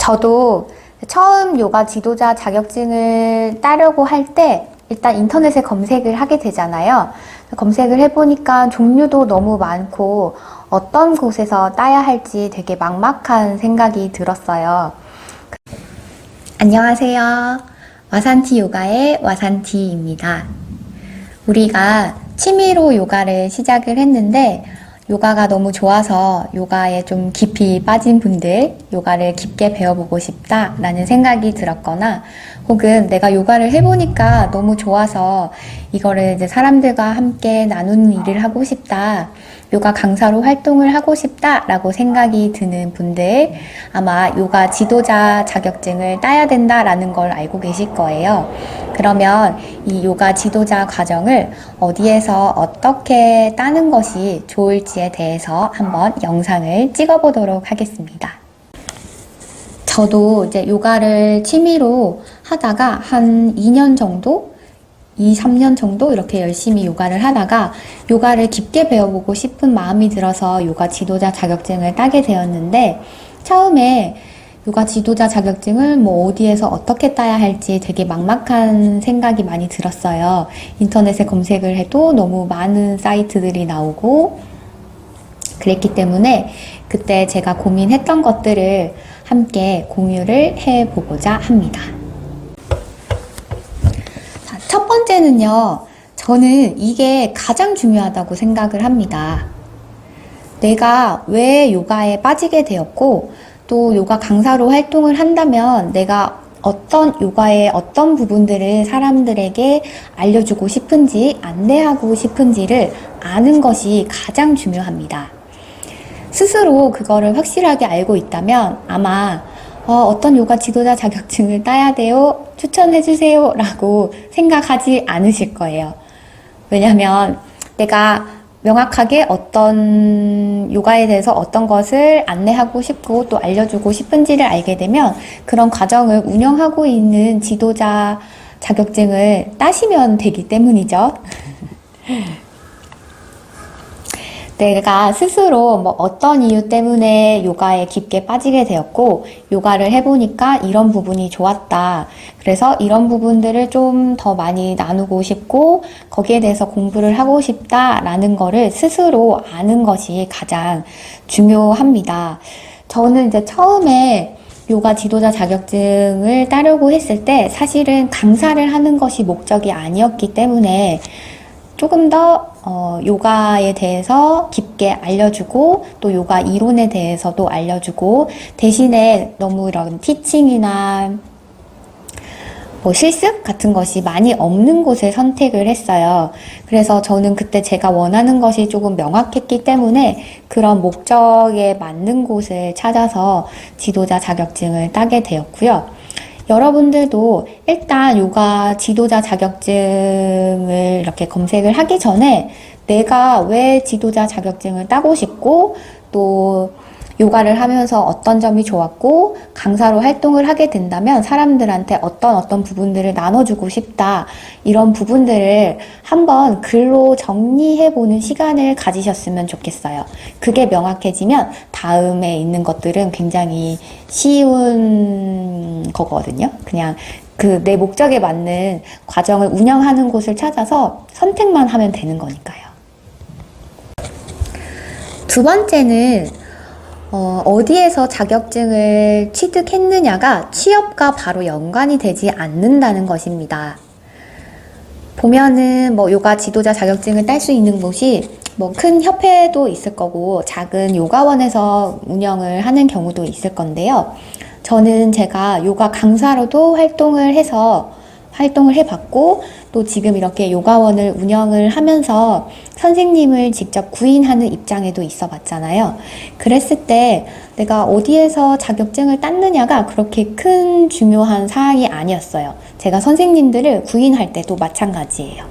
저도 처음 요가 지도자 자격증을 따려고 할 때 일단 인터넷에 검색을 하게 되잖아요. 검색을 해보니까 종류도 너무 많고 어떤 곳에서 따야 할지 되게 막막한 생각이 들었어요. 안녕하세요. 와산티 요가의 와산티입니다. 우리가 취미로 요가를 시작을 했는데 요가가 너무 좋아서 요가에 좀 깊이 빠진 분들, 요가를 깊게 배워보고 싶다라는 생각이 들었거나 혹은 내가 요가를 해보니까 너무 좋아서 이거를 이제 사람들과 함께 나누는 일을 하고 싶다, 요가 강사로 활동을 하고 싶다라고 생각이 드는 분들, 아마 요가 지도자 자격증을 따야 된다라는 걸 알고 계실 거예요. 그러면 이 요가 지도자 과정을 어디에서 어떻게 따는 것이 좋을지에 대해서 한번 영상을 찍어보도록 하겠습니다. 저도 이제 요가를 취미로 하다가 한 2년 정도? 2, 3년 정도 이렇게 열심히 요가를 하다가 요가를 깊게 배워보고 싶은 마음이 들어서 요가 지도자 자격증을 따게 되었는데, 처음에 요가 지도자 자격증을 뭐 어디에서 어떻게 따야 할지 되게 막막한 생각이 많이 들었어요. 인터넷에 검색을 해도 너무 많은 사이트들이 나오고 그랬기 때문에 그때 제가 고민했던 것들을 함께 공유를 해보고자 합니다. 자, 첫 번째는요, 저는 이게 가장 중요하다고 생각을 합니다. 내가 왜 요가에 빠지게 되었고 또 요가 강사로 활동을 한다면 내가 어떤 요가의 어떤 부분들을 사람들에게 알려주고 싶은지, 안내하고 싶은지를 아는 것이 가장 중요합니다. 스스로 그거를 확실하게 알고 있다면 아마 어떤 요가 지도자 자격증을 따야 돼요? 추천해주세요 라고 생각하지 않으실 거예요. 왜냐하면 내가 명확하게 어떤 요가에 대해서 어떤 것을 안내하고 싶고 또 알려주고 싶은지를 알게 되면 그런 과정을 운영하고 있는 지도자 자격증을 따시면 되기 때문이죠. 내가 스스로 뭐 어떤 이유 때문에 요가에 깊게 빠지게 되었고 요가를 해보니까 이런 부분이 좋았다. 그래서 이런 부분들을 좀 더 많이 나누고 싶고 거기에 대해서 공부를 하고 싶다라는 거를 스스로 아는 것이 가장 중요합니다. 저는 이제 처음에 요가 지도자 자격증을 따려고 했을 때 사실은 강사를 하는 것이 목적이 아니었기 때문에 조금 더 요가에 대해서 깊게 알려주고 또 요가 이론에 대해서도 알려주고 대신에 너무 이런 티칭이나 뭐 실습 같은 것이 많이 없는 곳을 선택을 했어요. 그래서 저는 그때 제가 원하는 것이 조금 명확했기 때문에 그런 목적에 맞는 곳을 찾아서 지도자 자격증을 따게 되었고요. 여러분들도 일단 요가 지도자 자격증을 이렇게 검색을 하기 전에 내가 왜 지도자 자격증을 따고 싶고 또 요가를 하면서 어떤 점이 좋았고 강사로 활동을 하게 된다면 사람들한테 어떤 부분들을 나눠주고 싶다, 이런 부분들을 한번 글로 정리해보는 시간을 가지셨으면 좋겠어요. 그게 명확해지면 다음에 있는 것들은 굉장히 쉬운 거거든요. 그냥 그 내 목적에 맞는 과정을 운영하는 곳을 찾아서 선택만 하면 되는 거니까요. 두 번째는 어디에서 자격증을 취득했느냐가 취업과 바로 연관이 되지 않는다는 것입니다. 보면은 뭐 요가 지도자 자격증을 딸 수 있는 곳이 뭐 큰 협회도 있을 거고 작은 요가원에서 운영을 하는 경우도 있을 건데요. 저는 제가 요가 강사로도 활동을 해봤고 또 지금 이렇게 요가원을 운영을 하면서 선생님을 직접 구인하는 입장에도 있어 봤잖아요. 그랬을 때 내가 어디에서 자격증을 땄느냐가 그렇게 큰 중요한 사항이 아니었어요. 제가 선생님들을 구인할 때도 마찬가지예요.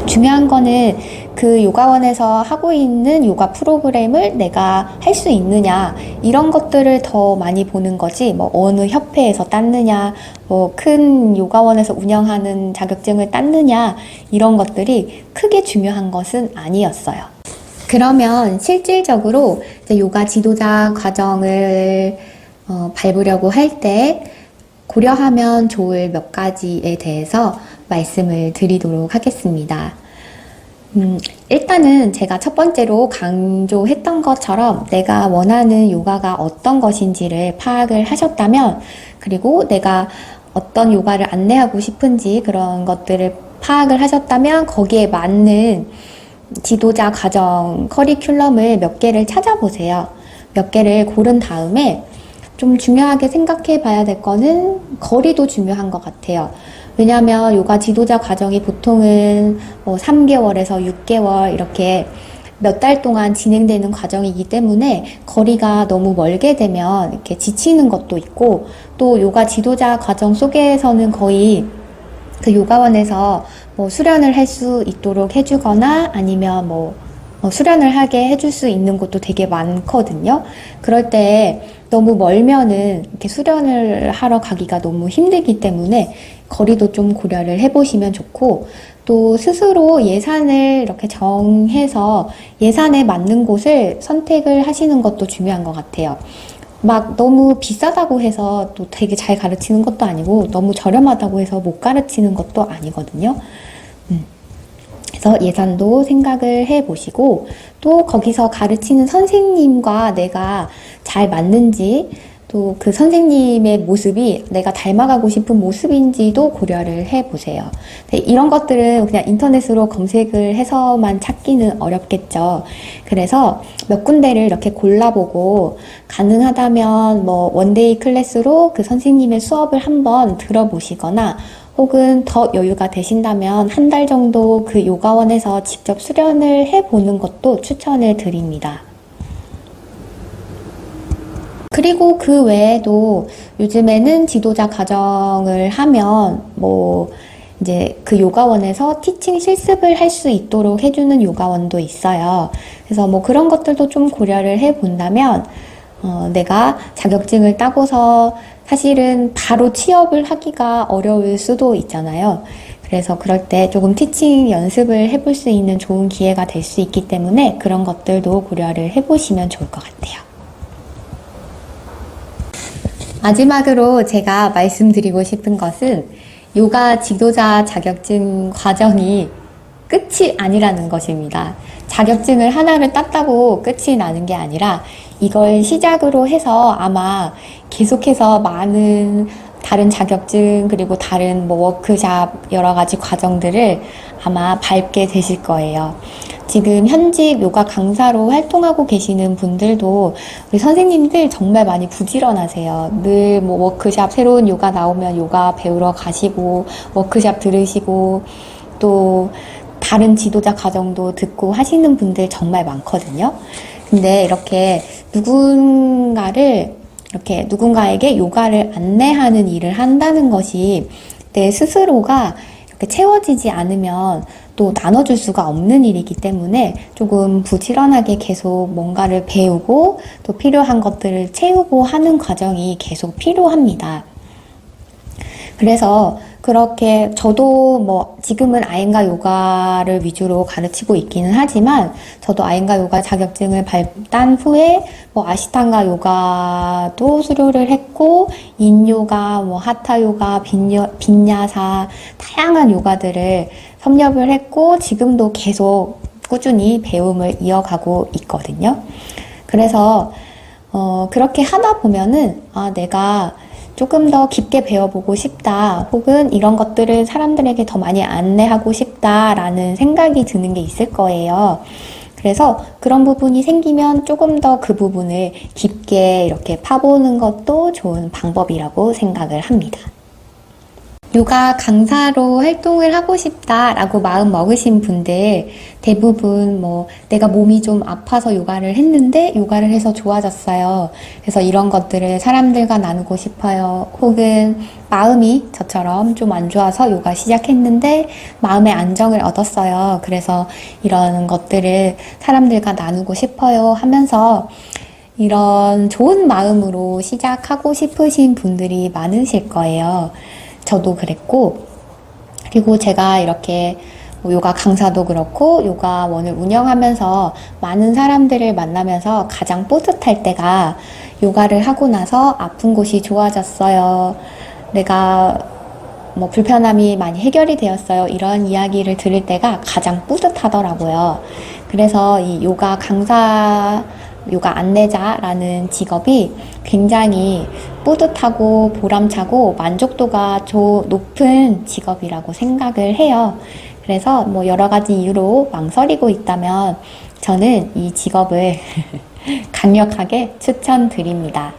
중요한 거는 그 요가원에서 하고 있는 요가 프로그램을 내가 할 수 있느냐, 이런 것들을 더 많이 보는 거지, 뭐 어느 협회에서 땄느냐, 뭐 큰 요가원에서 운영하는 자격증을 땄느냐, 이런 것들이 크게 중요한 것은 아니었어요. 그러면 실질적으로 이제 요가 지도자 과정을 밟으려고 할 때 고려하면 좋을 몇 가지에 대해서 말씀을 드리도록 하겠습니다. 일단은 제가 첫 번째로 강조했던 것처럼 내가 원하는 요가가 어떤 것인지를 파악을 하셨다면, 그리고 내가 어떤 요가를 안내하고 싶은지 그런 것들을 파악을 하셨다면 거기에 맞는 지도자 과정 커리큘럼을 몇 개를 찾아보세요. 몇 개를 고른 다음에 좀 중요하게 생각해 봐야 될 거는 거리도 중요한 것 같아요. 왜냐하면 요가 지도자 과정이 보통은 뭐 3개월에서 6개월 이렇게 몇 달 동안 진행되는 과정이기 때문에 거리가 너무 멀게 되면 이렇게 지치는 것도 있고, 또 요가 지도자 과정 속에서는 거의 그 요가원에서 뭐 수련을 할 수 있도록 해주거나 아니면 뭐 수련을 하게 해줄 수 있는 곳도 되게 많거든요. 그럴 때 너무 멀면은 이렇게 수련을 하러 가기가 너무 힘들기 때문에 거리도 좀 고려를 해보시면 좋고, 또 스스로 예산을 이렇게 정해서 예산에 맞는 곳을 선택을 하시는 것도 중요한 것 같아요. 막 너무 비싸다고 해서 또 되게 잘 가르치는 것도 아니고 너무 저렴하다고 해서 못 가르치는 것도 아니거든요. 그래서 예산도 생각을 해 보시고, 또 거기서 가르치는 선생님과 내가 잘 맞는지, 또 그 선생님의 모습이 내가 닮아가고 싶은 모습인지도 고려를 해 보세요. 이런 것들은 그냥 인터넷으로 검색을 해서만 찾기는 어렵겠죠. 그래서 몇 군데를 이렇게 골라보고, 가능하다면 뭐 원데이 클래스로 그 선생님의 수업을 한번 들어보시거나, 혹은 더 여유가 되신다면 한 달 정도 그 요가원에서 직접 수련을 해보는 것도 추천을 드립니다. 그리고 그 외에도 요즘에는 지도자 과정을 하면 뭐 이제 그 요가원에서 티칭 실습을 할 수 있도록 해주는 요가원도 있어요. 그래서 뭐 그런 것들도 좀 고려를 해본다면 내가 자격증을 따고서 사실은 바로 취업을 하기가 어려울 수도 있잖아요. 그래서 그럴 때 조금 티칭 연습을 해볼 수 있는 좋은 기회가 될 수 있기 때문에 그런 것들도 고려를 해보시면 좋을 것 같아요. 마지막으로 제가 말씀드리고 싶은 것은 요가 지도자 자격증 과정이 끝이 아니라는 것입니다. 자격증을 하나를 땄다고 끝이 나는 게 아니라 이걸 시작으로 해서 아마 계속해서 많은 다른 자격증 그리고 다른 뭐 워크샵 여러 가지 과정들을 아마 밟게 되실 거예요. 지금 현직 요가 강사로 활동하고 계시는 분들도 우리 선생님들 정말 많이 부지런하세요. 늘 뭐 워크샵 새로운 요가 나오면 요가 배우러 가시고 워크샵 들으시고 또 다른 지도자 과정도 듣고 하시는 분들 정말 많거든요. 근데 이렇게 누군가에게 요가를 안내하는 일을 한다는 것이 내 스스로가 이렇게 채워지지 않으면 또 나눠줄 수가 없는 일이기 때문에 조금 부지런하게 계속 뭔가를 배우고 또 필요한 것들을 채우고 하는 과정이 계속 필요합니다. 그래서 그렇게 저도 뭐 지금은 아yen가 요가를 위주로 가르치고 있기는 하지만 저도 아yen가 요가 자격증을 딴 후에 뭐 아시탄가 요가도 수료를 했고 인요가, 뭐 하타 요가, 빈야사 다양한 요가들을 섭렵을 했고 지금도 계속 꾸준히 배움을 이어가고 있거든요. 그래서 그렇게 하다 보면은 내가 조금 더 깊게 배워보고 싶다, 혹은 이런 것들을 사람들에게 더 많이 안내하고 싶다라는 생각이 드는 게 있을 거예요. 그래서 그런 부분이 생기면 조금 더 그 부분을 깊게 이렇게 파보는 것도 좋은 방법이라고 생각을 합니다. 요가 강사로 활동을 하고 싶다라고 마음 먹으신 분들 대부분 뭐 내가 몸이 좀 아파서 요가를 했는데 요가를 해서 좋아졌어요. 그래서 이런 것들을 사람들과 나누고 싶어요. 혹은 마음이 저처럼 좀 안 좋아서 요가 시작했는데 마음의 안정을 얻었어요. 그래서 이런 것들을 사람들과 나누고 싶어요 하면서 이런 좋은 마음으로 시작하고 싶으신 분들이 많으실 거예요. 저도 그랬고, 그리고 제가 이렇게 요가 강사도 그렇고 요가원을 운영하면서 많은 사람들을 만나면서 가장 뿌듯할 때가 요가를 하고 나서 아픈 곳이 좋아졌어요. 내가 뭐 불편함이 많이 해결이 되었어요. 이런 이야기를 들을 때가 가장 뿌듯하더라고요. 그래서 이 요가 강사, 요가 안내자라는 직업이 굉장히 뿌듯하고 보람차고 만족도가 높은 직업이라고 생각을 해요. 그래서 뭐 여러 가지 이유로 망설이고 있다면 저는 이 직업을 강력하게 추천드립니다.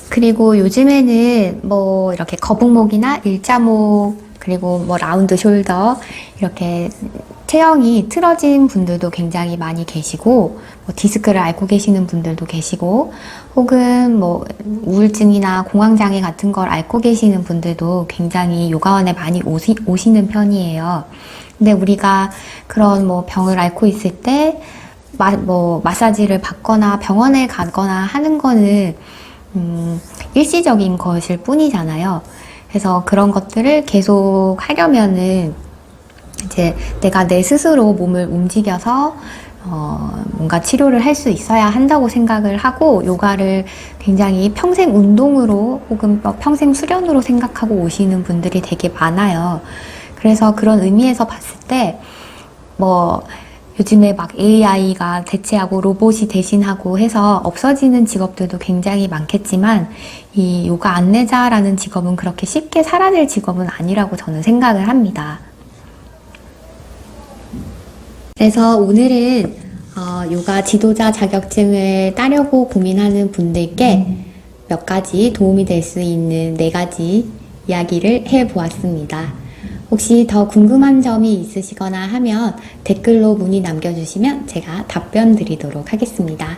그리고 요즘에는 뭐 이렇게 거북목이나 일자목 그리고 뭐 라운드 숄더 이렇게 체형이 틀어진 분들도 굉장히 많이 계시고 뭐 디스크를 앓고 계시는 분들도 계시고 혹은 뭐 우울증이나 공황장애 같은 걸 앓고 계시는 분들도 굉장히 요가원에 많이 오시는 편이에요. 근데 우리가 그런 뭐 병을 앓고 있을 때 마사지를 받거나 병원에 가거나 하는 거는 일시적인 것일 뿐이잖아요. 그래서 그런 것들을 계속 하려면은 이제 내가 내 스스로 몸을 움직여서 뭔가 치료를 할 수 있어야 한다고 생각을 하고 요가를 굉장히 평생 운동으로 혹은 평생 수련으로 생각하고 오시는 분들이 되게 많아요. 그래서 그런 의미에서 봤을 때 뭐 요즘에 막 AI가 대체하고 로봇이 대신하고 해서 없어지는 직업들도 굉장히 많겠지만 이 요가 안내자라는 직업은 그렇게 쉽게 사라질 직업은 아니라고 저는 생각을 합니다. 그래서 오늘은 요가 지도자 자격증을 따려고 고민하는 분들께 몇 가지 도움이 될 수 있는 4가지 이야기를 해보았습니다. 혹시 더 궁금한 점이 있으시거나 하면 댓글로 문의 남겨주시면 제가 답변 드리도록 하겠습니다.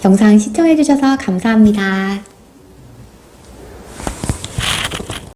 영상 시청해주셔서 감사합니다.